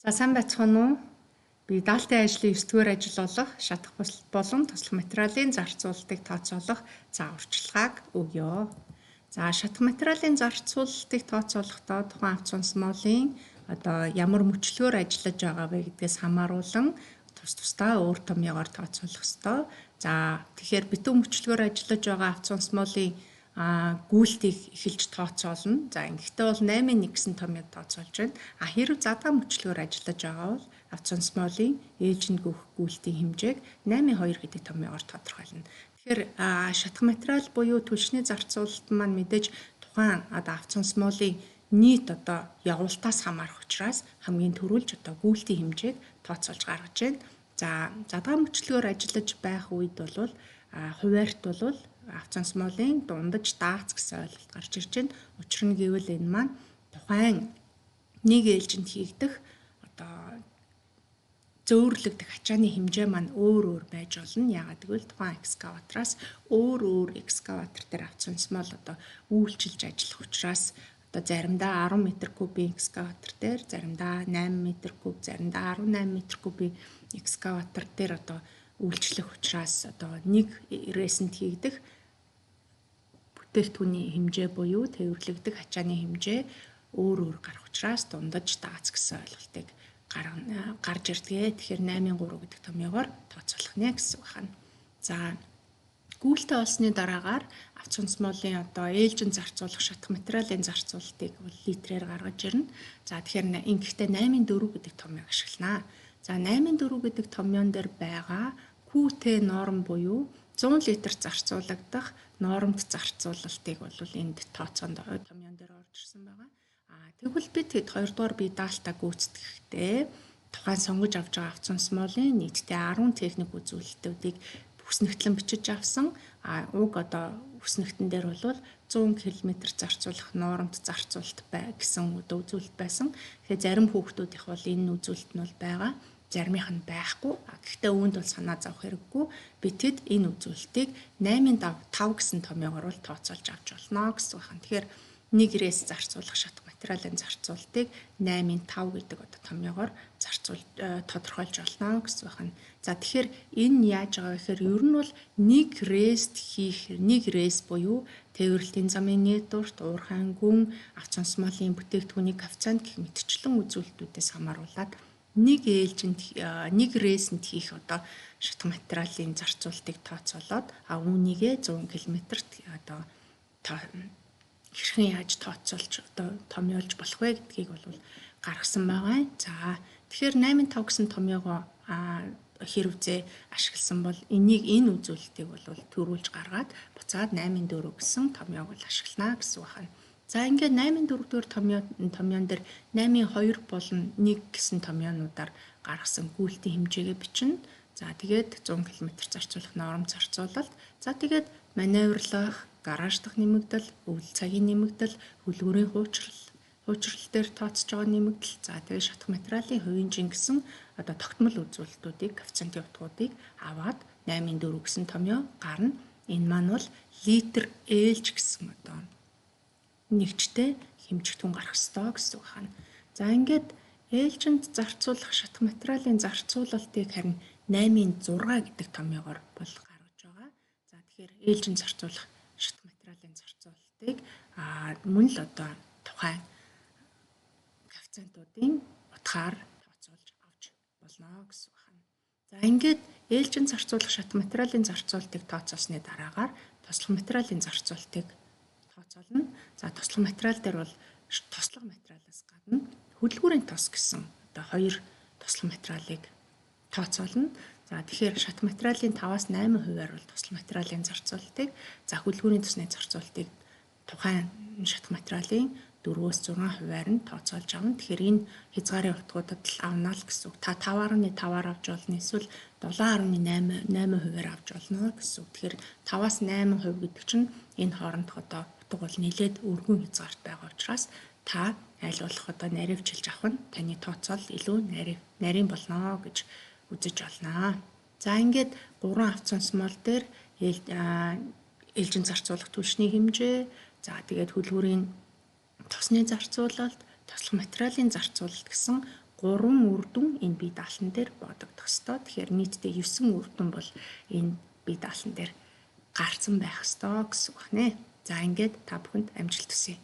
За сайн байцгаана уу? Би даалтын ажлын 9-р ажил болох шатах болон туслах материалын зарцуулалтыг тооцоолох урьдчилгааг өгье. За шатах материалын зарцуулалтыг тооцоолохдоо тухайн авц сонсмолын ямар мөчлөгөөр ажиллаж байгаа вэ гэдгээс хамааруулан тусдаа өөр томьёогоор тооцоолох ёстой. За тэгэхээр битүү мөчлөгөөр ажиллаж байгаа авц сонсмолын гүйлтийг эхэлж тооцоолно. За ингэхдээ бол 8-1 гэсэн томьёог тооцоолж байна. Хэрэв задгаа мөчлөгөөр ажиллаж байгаа бол авц сонсмолын ээлжинд гүөх гүйлтийн хэмжээг 8-2 гэдэг томьёогоор тодорхойлно. Тэгэхээр шатах материал буюу түлшний зарцуулалт маань мэдээж тухайн авц сонсмолын нийт явуултаас хамаарах учраас хамгийн түрүүлж гүйлтийн хэмжээг тооцоолж гаргаж байна. За задгаа мөчлөгөөр ажиллаж байх үед бол хуваарьт бол авц сонсмолын дундаж дагац гэсэн ойлголт гарч ирж байна. Учир нь гэвэл энэ маань тухайн нэг ээлжинд хийгдэх зөөвөрлөгдөх ачааны хэмжээ маань өөр байж болно. Яагаад гэвэл тухайн экскаватораас өөр экскаватор дээр авц сонсмол үйлчилж ажиллах учраас заримдаа 10 м3-ийн экскаватор дээр, заримдаа 8 м3, заримдаа 18 м3-ийн экскаватор дээр үйлчлэх учраас нэг ресэнд хийгдэх бүтээгдэхүүний хэмжээ буюу тээвэрлэгдэх ачааны хэмжээ өөр гарах учраас дундаж дагац гэсэн ойлголтыг гарч ирдэг. Тэгэхээр 8-3 гэдэг томьёогоор тооцоолох нэ гэсэн үг байна. За гүйлтээ олсны дараагаар авц сонсмолын ээлжинд зарцуулах шатах материалын зарцуулалтыг бол литрээр гаргаж ирнэ. За тэгэхээр ингэхдээ 8-4 гэдэг томьёог ашиглана. За 8-4 гэдэг томьёон дээр байгаа QT норм буюу 100 литр зарцуулагдах нормд зарцуулалтыг бол энд тооцоонд томьёон дээр орж ирсэн байгаа. Тэгвэл бид 2 дугаар бие даалтаа гүйцэтгэхдээ тухайн сонгож авч байгаа авц сонсмолын нийтдээ 10 техник үзүүлэлтүүдийг бүснэгтлэн бичиж авсан. Уг бүснэгтэн дээр бол 100 км зарцуулах нормд зарцуулалт гэсэн үзүүлэлт байсан. Тэгэхээр зарим хүүхдүүдийнх бол энэ үзүүлэлт нь бол байгаа. Заримийнх нь байхгүй. Гэхдээ үүнд бол санаа зовох хэрэггүй. Бид энэ үзүүлэлтийг 8-5 гэсэн томьёогоор бол тооцоолж авч болно гэсэн байна. Тэгэхээр нэг рээс зарцуулах шатах материалын зарцуулалтыг 8-5 гэдэг томьёогоор тодорхойлж болно гэсэн байна. За тэгэхээр энэ яаж байгаа вэ гэхээр ер нь бол нэг рест хийх нэг рес буюу тээвэрлэлтийн замын нийтурт, уурхайн гүн, авц сонсмолын бүтээгдэхүүний коэффициент гэх мэтчлэн үзүүлэлтүүдээс хамааруулаад нэг ээлжинд нэг ресэнд хийх шатах материалын зарцуулалтыг тооцоолоод үүнийгээ 100 км-т хэрхэн яаж тооцоолж томьёолж болох вэ гэдгийг бол гаргасан байгаа. За тэгэхээр 8-5 гэсэн томьёогоо хэрэгцээ ашигласан бол энэ үзүүлэлтийг бол төрүүлж гаргаад буцаад 8-4 гэсэн томьёог бол ашиглана гэсэн байна. За ингээд 8-4 дэх томьёон дээр 8-2 болон 1 гэсэн томьёонуудаар гаргасан гүйлтийн хэмжээгээ бичнэ. За тэгээд 100 км зарцуулах норм зарцуулалт. За тэгээд маневрлах, гараж дахь нэмэгдэл, өвөл цагийн нэмэгдэл, хөлгүүрийн хуучрал дээр тооцож байгаа нэмэгдэл. За тэгээд шатах материалын хувийн жин гэсэн тогтмол үзүүлэлтүүдийг, коэффициентийн утгуудыг аваад 8-4 гэсэн томьёо гарна. Энэ маань бол литр ээлж гэсэн нэгжтэй хэмжигдэхүүн гарах ёстой гэсэн үг байна. За ингээд ээлжинд зарцуулах шатах материалын зарцуулалтыг харин 8-6 гэдэг томьёогоор бол гаргаж байгаа. За тэгэхээр ээлжинд зарцуулах шатах материалын зарцуулалтыг мөн л тухайн коэффициентуудын утгаар тооцоолж авч болно гэсэн үг байна. За ингээд ээлжинд зарцуулах шатах материалын зарцуулалтыг тооцоолсны дараагаар туслах материалын зарцуулалтыг тооцоолно. За туслах материал дээр бол туслах материалаас гадна хөдөлгүүрийн тос гэсэн хоёр туслах материалыг тооцоолно. За тэгэхээр шатах материалын 5-8% бол туслах материалын зарцуулалтыг, за хөдөлгүүрийн тосны зарцуулалтыг тухайн шатах материалын 4-6%-аар нь тооцоолж авна. Тэгэхээр энэ хязгаарын утгуудад л авна л гэсэн үг. Та 5.5-аар авч болно, эсвэл 7.8%-аар авч болно гэсэн үг. Тэгэхээр 5-8% гэдэг чинь энэ хоорондох утга бол нэлээд өргөн хязгаарт байгаа учраас та аль болох наривчилж авах нь таны тооцоол илүү нарийн болно гэж үзэж байна. За ингээд 3 авц сонсмол дээр ээлжинд зарцуулах түлшний хэмжээ, за тэгээд хөдөлгүүрийн тосны зарцуулалт, туслах материалын зарцуулалт гэсэн 3 үр дүн энэ бие даалгавар дээр бодогдох ёстой. Тэгэхээр нийтдээ 9 үр дүн бол энэ бие даалгавар дээр гарсан байх ёстой гэсэн үг нэ. За ингээд та бүхэнд амжилт хүсье.